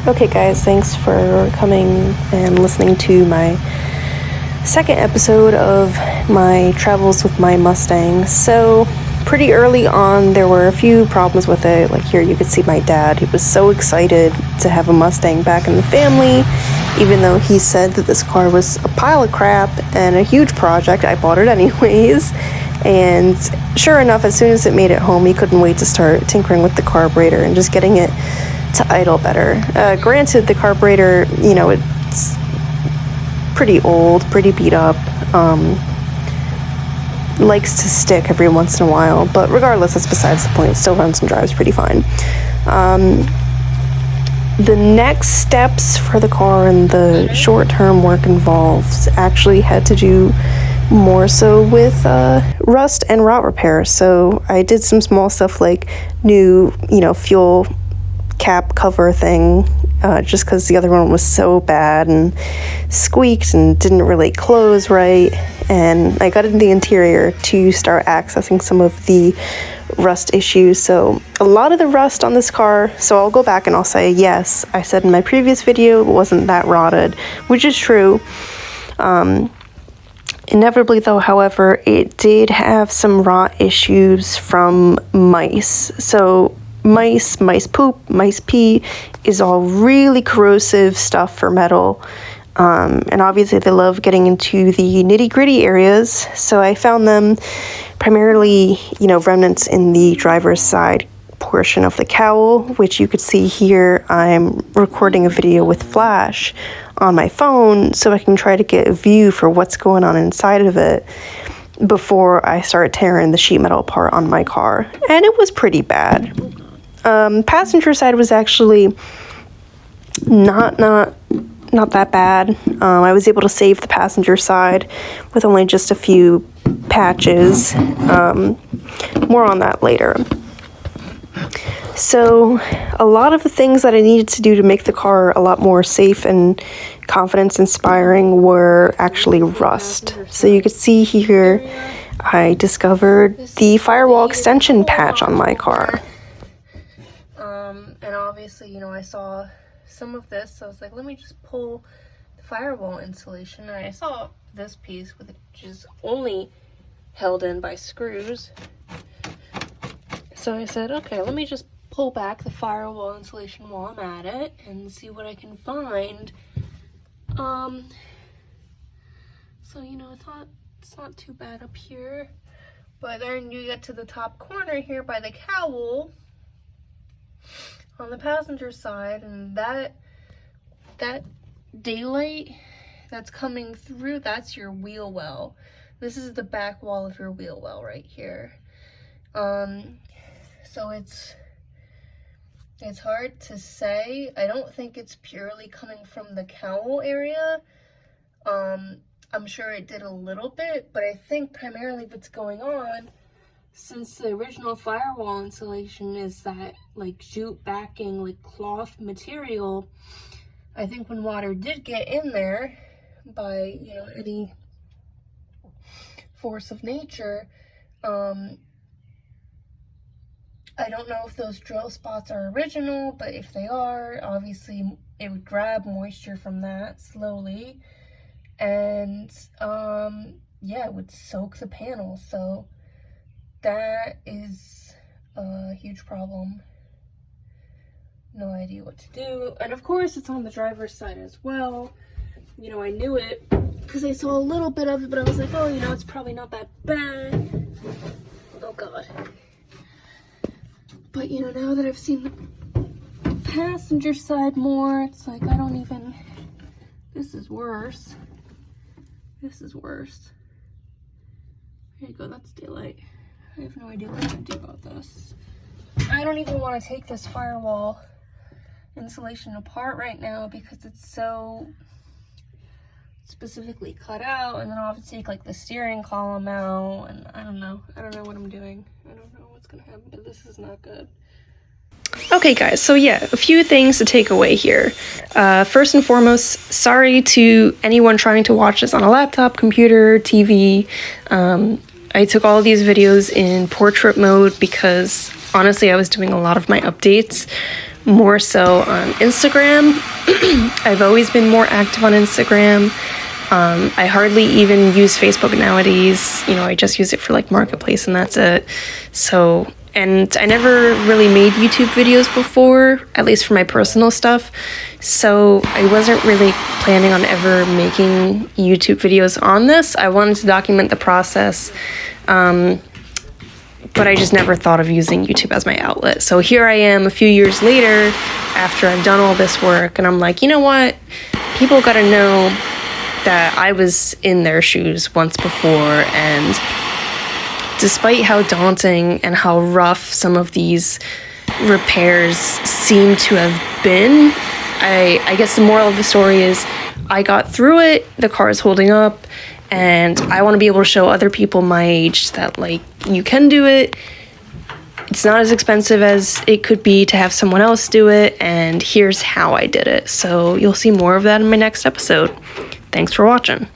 Okay guys, thanks for coming and listening to my second episode of my travels with my Mustang. So pretty early on there were a few problems with it. Like here you could see my dad. He was so excited to have a Mustang back in the family, even though he said that this car was a pile of crap and a huge project. I bought it anyways. And sure enough, as soon as it made it home, he couldn't wait to start tinkering with the carburetor and just getting it to idle better. Granted, the carburetor, it's pretty old, pretty beat up, likes to stick every once in a while, but regardless, that's besides the point. It still runs and drives pretty fine. The next steps for the car and the short-term work involved actually had to do more so with rust and rot repair. So I did some small stuff like new, fuel cap cover thing, just because the other one was so bad and squeaked and didn't really close right. And I got in the interior to start accessing some of the rust issues. So a lot of the rust on this car, so I'll go back and I'll say, yes, I said in my previous video it wasn't that rotted, which is true. Inevitably though, however, it did have some rot issues from mice. So mice poop, mice pee is all really corrosive stuff for metal. And obviously they love getting into the nitty-gritty areas. So I found them primarily, remnants in the driver's side portion of the cowl, which you could see here. I'm recording a video with flash on my phone so I can try to get a view for what's going on inside of it before I start tearing the sheet metal apart on my car. And it was pretty bad. Passenger side was actually not that bad. I was able to save the passenger side with only just a few patches. More on that later. So a lot of the things that I needed to do to make the car a lot more safe and confidence inspiring were actually rust. So you could see here I discovered the firewall extension patch on my car. And obviously, I saw some of this, so I was like, let me just pull the firewall insulation. And I saw this piece, which is only held in by screws. So I said, okay, let me just pull back the firewall insulation while I'm at it and see what I can find. So, it's not too bad up here. But then you get to the top corner here by the cowl on the passenger side, and that daylight that's coming through, that's your wheel well. This is the back wall of your wheel well right here. So it's hard to say. I don't think it's purely coming from the cowl area. I'm sure it did a little bit, but I think primarily what's going on, since the original firewall insulation is that jute backing, cloth material, I think when water did get in there by, any force of nature, I don't know if those drill spots are original, but if they are, obviously it would grab moisture from that slowly, and it would soak the panel. So that is a huge problem. No idea what to do. And of course it's on the driver's side as well. I knew it because I saw a little bit of it, but I was like, oh, it's probably not that bad. Oh god. But now that I've seen the passenger side more, it's like I don't even, this is worse. There you go, that's daylight. I have no idea what I'm gonna do about this. I don't even want to take this firewall insulation apart right now because it's so specifically cut out, and then I'll have to take the steering column out, and I don't know what I'm doing. I don't know what's gonna happen, but this is not good. Okay guys, so yeah, a few things to take away here. First and foremost, sorry to anyone trying to watch this on a laptop, computer, TV. I took all of these videos in portrait mode because honestly I was doing a lot of my updates more so on Instagram. I've always been more active on Instagram. I hardly even use Facebook nowadays. You know, I just use it for like Marketplace and that's it. So, and I never really made YouTube videos before, at least for my personal stuff. So I wasn't really planning on ever making YouTube videos on this. I wanted to document the process, but I just never thought of using YouTube as my outlet. So here I am a few years later after I've done all this work, and I'm like, you know what? People gotta know that I was in their shoes once before, and despite how daunting and how rough some of these repairs seem to have been, I guess the moral of the story is I got through it, the car is holding up, and I want to be able to show other people my age that, like, you can do it. It's not as expensive as it could be to have someone else do it, and here's how I did it. So you'll see more of that in my next episode. Thanks for watching.